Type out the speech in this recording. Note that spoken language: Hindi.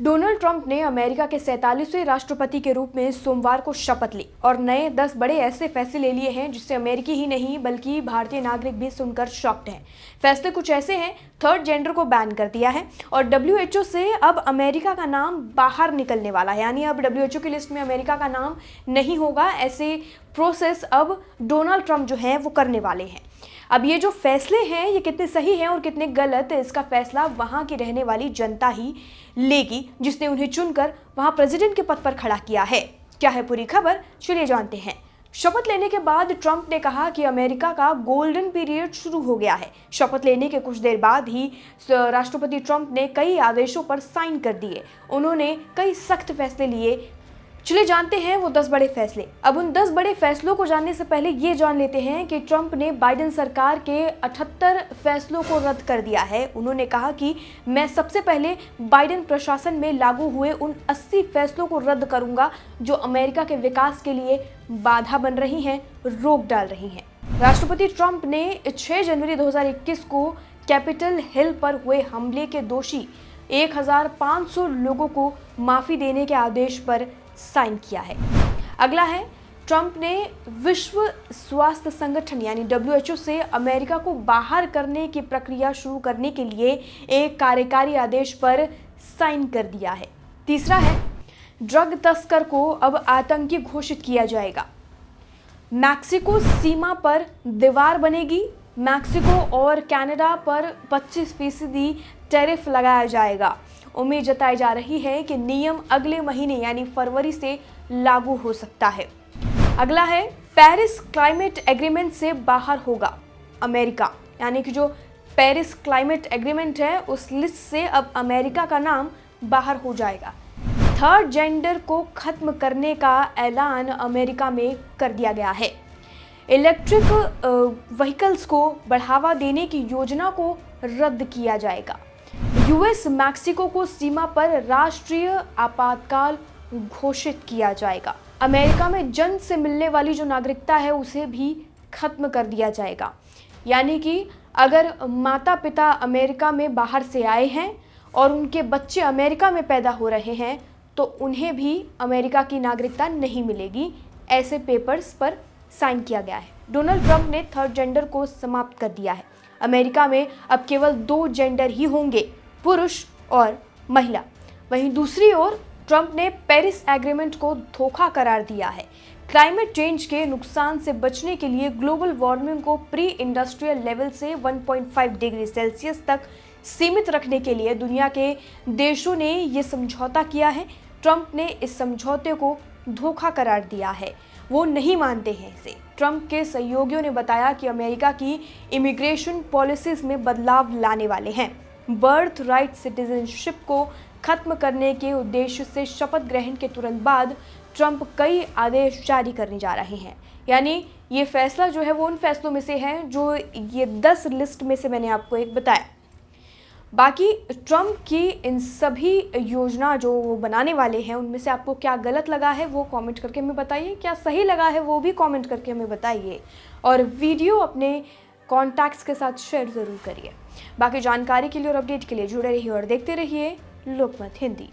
डोनाल्ड ट्रंप ने अमेरिका के 47वें राष्ट्रपति के रूप में सोमवार को शपथ ली और नए 10 बड़े ऐसे फैसले ले लिए हैं जिससे अमेरिकी ही नहीं बल्कि भारतीय नागरिक भी सुनकर शॉक्ड हैं। फैसले कुछ ऐसे हैं, थर्ड जेंडर को बैन कर दिया है और WHO से अब अमेरिका का नाम बाहर निकलने वाला है, यानी अब WHO की लिस्ट में अमेरिका का नाम नहीं होगा। ऐसे प्रोसेस अब डोनाल्ड ट्रंप जो है वो करने वाले हैं। अब ये जो फैसले हैं ये कितने सही हैं और कितने गलत, इसका फैसला वहां की रहने वाली जनता ही लेगी जिसने उन्हें चुनकर वहां प्रेसिडेंट के पद पर खड़ा किया है। क्या है पूरी खबर, चलिए जानते हैं। शपथ लेने के बाद ट्रंप ने कहा कि अमेरिका का गोल्डन पीरियड शुरू हो गया है। शपथ लेने के कुछ देर बाद ही राष्ट्रपति ट्रंप ने कई आदेशों पर साइन कर दिए। उन्होंने कई सख्त फैसले लिए। चलिए जानते हैं वो 10 बड़े फैसले। अब उन 10 बड़े फैसलों को जानने से पहले ये जान लेते हैं कि ट्रंप ने बाइडेन सरकार के 78 फैसलों को रद्द कर दिया है। उन्होंने कहा कि मैं सबसे पहले बाइडेन प्रशासन में लागू हुए उन 80 फैसलों को रद्द करूंगा जो अमेरिका के विकास के लिए बाधा बन रही हैं, रोक डाल रही हैं। राष्ट्रपति ट्रंप ने 6 जनवरी 2021 को कैपिटल हिल पर हुए हमले के दोषी 1500 लोगों को माफी देने के आदेश पर साइन किया है। अगला है, ट्रंप ने विश्व स्वास्थ्य संगठन यानी WHO से अमेरिका को बाहर करने की प्रक्रिया शुरू करने के लिए एक कार्यकारी आदेश पर साइन कर दिया है। तीसरा है, ड्रग तस्कर को अब आतंकी घोषित किया जाएगा। मैक्सिको सीमा पर दीवार बनेगी। मैक्सिको और कनाडा पर 25% टैरिफ लगाया जाएगा। उम्मीद जताई जा रही है कि नियम अगले महीने यानी फरवरी से लागू हो सकता है। अगला है, पेरिस क्लाइमेट एग्रीमेंट से बाहर होगा अमेरिका, यानी कि जो पेरिस क्लाइमेट एग्रीमेंट है उस लिस्ट से अब अमेरिका का नाम बाहर हो जाएगा। थर्ड जेंडर को खत्म करने का ऐलान अमेरिका में कर दिया गया है। इलेक्ट्रिक व्हीकल्स को बढ़ावा देने की योजना को रद्द किया जाएगा। US मैक्सिको को सीमा पर राष्ट्रीय आपातकाल घोषित किया जाएगा। अमेरिका में जन्म से मिलने वाली जो नागरिकता है उसे भी खत्म कर दिया जाएगा, यानी कि अगर माता पिता अमेरिका में बाहर से आए हैं और उनके बच्चे अमेरिका में पैदा हो रहे हैं तो उन्हें भी अमेरिका की नागरिकता नहीं मिलेगी। ऐसे पेपर्स पर साइन किया गया है। डोनाल्ड ट्रंप ने थर्ड जेंडर को समाप्त कर दिया है। अमेरिका में अब केवल 2 जेंडर ही होंगे, पुरुष और महिला। वहीं दूसरी ओर ट्रंप ने पेरिस एग्रीमेंट को धोखा करार दिया है। क्लाइमेट चेंज के नुकसान से बचने के लिए ग्लोबल वार्मिंग को प्री इंडस्ट्रियल लेवल से 1.5 डिग्री सेल्सियस तक सीमित रखने के लिए दुनिया के देशों ने ये समझौता किया है। ट्रंप ने इस समझौते को धोखा करार दिया है, वो नहीं मानते हैं इसे। ट्रंप के सहयोगियों ने बताया कि अमेरिका की इमिग्रेशन पॉलिसीज में बदलाव लाने वाले हैं। बर्थ राइट सिटीजनशिप को खत्म करने के उद्देश्य से शपथ ग्रहण के तुरंत बाद ट्रंप कई आदेश जारी करने जा रहे हैं। यानी ये फैसला जो है वो उन फैसलों में से है जो ये 10 लिस्ट में से मैंने आपको एक बताया। बाकी ट्रंप की इन सभी योजना जो वो बनाने वाले हैं उनमें से आपको क्या गलत लगा है वो कमेंट करके हमें बताइए, क्या सही लगा है वो भी कमेंट करके हमें बताइए और वीडियो अपने कॉन्टैक्ट्स के साथ शेयर ज़रूर करिए। बाकी जानकारी के लिए और अपडेट के लिए जुड़े रहिए और देखते रहिए लोकमत हिंदी।